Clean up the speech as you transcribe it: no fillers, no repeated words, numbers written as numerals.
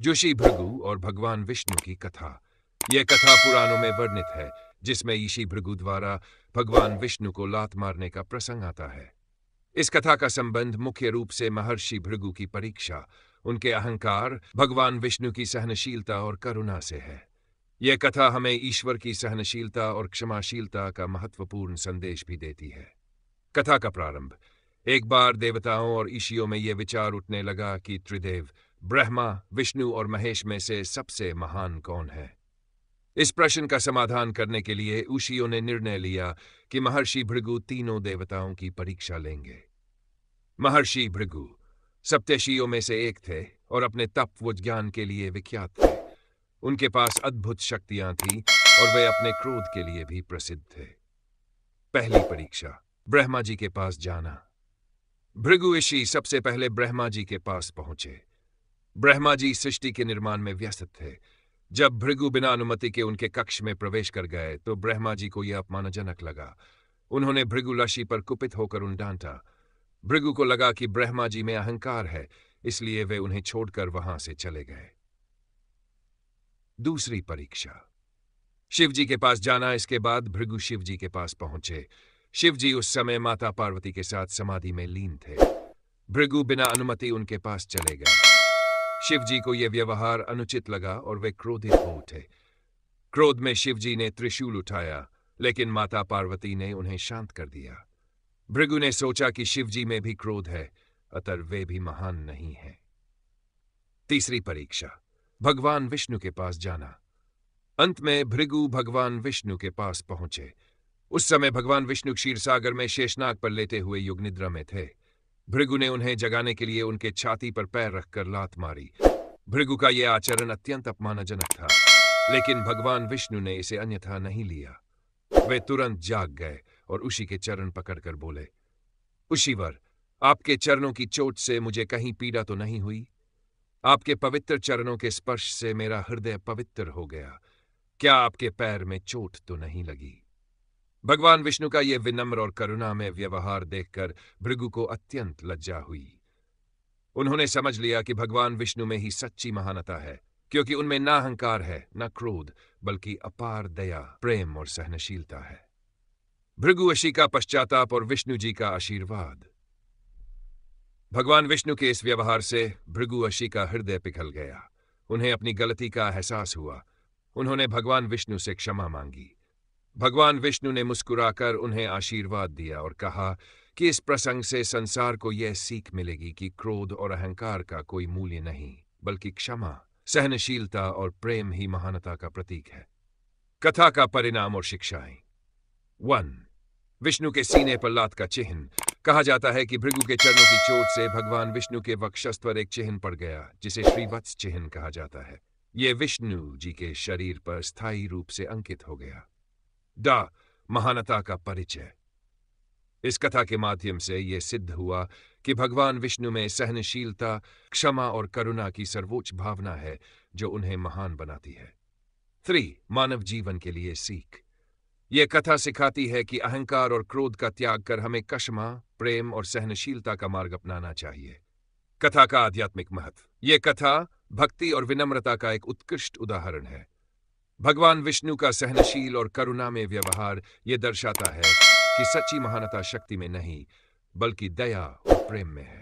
जोशी भृगु और भगवान विष्णु की कथा। यह कथा पुराणों में वर्णित है, जिसमें ऋषि भृगु द्वारा भगवान विष्णु को लात मारने का प्रसंग आता है। इस कथा का संबंध मुख्य रूप से महर्षि भृगु की परीक्षा, उनके अहंकार, भगवान विष्णु की सहनशीलता और करुणा से है। यह कथा हमें ईश्वर की सहनशीलता और क्षमाशीलता का महत्वपूर्ण संदेश भी देती है। कथा का प्रारंभ। एक बार देवताओं और ऋषियों में यह विचार उठने लगा कि त्रिदेव ब्रह्मा, विष्णु और महेश में से सबसे महान कौन है। इस प्रश्न का समाधान करने के लिए ऋषियों ने निर्णय लिया कि महर्षि भृगु तीनों देवताओं की परीक्षा लेंगे। महर्षि भृगु सप्तर्षियों में से एक थे और अपने तप व ज्ञान के लिए विख्यात थे। उनके पास अद्भुत शक्तियां थीं और वे अपने क्रोध के लिए भी प्रसिद्ध थे। पहली परीक्षा, ब्रह्मा जी के पास जाना। भृगु ऋषि सबसे पहले ब्रह्मा जी के पास पहुंचे। ब्रह्मा जी सृष्टि के निर्माण में व्यस्त थे। जब भृगु बिना अनुमति के उनके कक्ष में प्रवेश कर गए तो ब्रह्मा जी को यह अपमानजनक लगा। उन्होंने भृगु ऋषि पर कुपित होकर उन्हें डांटा। भृगु को लगा कि ब्रह्मा जी में अहंकार है, इसलिए वे उन्हें छोड़कर वहां से चले गए। दूसरी परीक्षा, शिव जी के पास जाना। इसके बाद भृगु शिव जी के पास पहुंचे। शिव जी उस समय माता पार्वती के साथ समाधि में लीन थे। भृगु बिना अनुमति उनके पास चले गए। शिव जी को यह व्यवहार अनुचित लगा और वे क्रोधित हो उठे। क्रोध में शिव जी ने त्रिशूल उठाया, लेकिन माता पार्वती ने उन्हें शांत कर दिया। भृगु ने सोचा कि शिव जी में भी क्रोध है, अतः वे भी महान नहीं है। तीसरी परीक्षा, भगवान विष्णु के पास जाना। अंत में भृगु भगवान विष्णु के पास पहुंचे। उस समय भगवान विष्णु क्षीरसागर में शेषनाग पर लेटे हुए युगनिद्रा में थे। भृगु ने उन्हें जगाने के लिए उनके छाती पर पैर रखकर लात मारी। भृगु का यह आचरण अत्यंत अपमानजनक था, लेकिन भगवान विष्णु ने इसे अन्यथा नहीं लिया। वे तुरंत जाग गए और उसी के चरण पकड़कर बोले, ऋषिवर, आपके चरणों की चोट से मुझे कहीं पीड़ा तो नहीं हुई? आपके पवित्र चरणों के स्पर्श से मेरा हृदय पवित्र हो गया। क्या आपके पैर में चोट तो नहीं लगी? भगवान विष्णु का यह विनम्र और करुणामय व्यवहार देखकर भृगु को अत्यंत लज्जा हुई। उन्होंने समझ लिया कि भगवान विष्णु में ही सच्ची महानता है, क्योंकि उनमें ना अहंकार है, ना क्रोध, बल्कि अपार दया, प्रेम और सहनशीलता है। भृगु ऋषि का पश्चाताप और विष्णु जी का आशीर्वाद। भगवान विष्णु के इस व्यवहार से भृगु ऋषि का हृदय पिघल गया। उन्हें अपनी गलती का एहसास हुआ। उन्होंने भगवान विष्णु से क्षमा मांगी। भगवान विष्णु ने मुस्कुराकर उन्हें आशीर्वाद दिया और कहा कि इस प्रसंग से संसार को यह सीख मिलेगी कि क्रोध और अहंकार का कोई मूल्य नहीं, बल्कि क्षमा, सहनशीलता और प्रेम ही महानता का प्रतीक है। कथा का परिणाम और शिक्षाएं। 1. विष्णु के सीने पर लात का चिन्ह। कहा जाता है कि भृगु के चरणों की चोट से भगवान विष्णु के वक्षस्थ पर एक चिन्ह पड़ गया, जिसे श्रीवत्स चिन्ह कहा जाता है। यह विष्णु जी के शरीर पर स्थायी रूप से अंकित हो गया। महानता का परिचय। इस कथा के माध्यम से यह सिद्ध हुआ कि भगवान विष्णु में सहनशीलता, क्षमा और करुणा की सर्वोच्च भावना है, जो उन्हें महान बनाती है। 3. मानव जीवन के लिए सीख। यह कथा सिखाती है कि अहंकार और क्रोध का त्याग कर हमें क्षमा, प्रेम और सहनशीलता का मार्ग अपनाना चाहिए। कथा का आध्यात्मिक महत्व। यह कथा भक्ति और विनम्रता का एक उत्कृष्ट उदाहरण है। भगवान विष्णु का सहनशील और करुणामय व्यवहार यह दर्शाता है कि सच्ची महानता शक्ति में नहीं, बल्कि दया और प्रेम में है।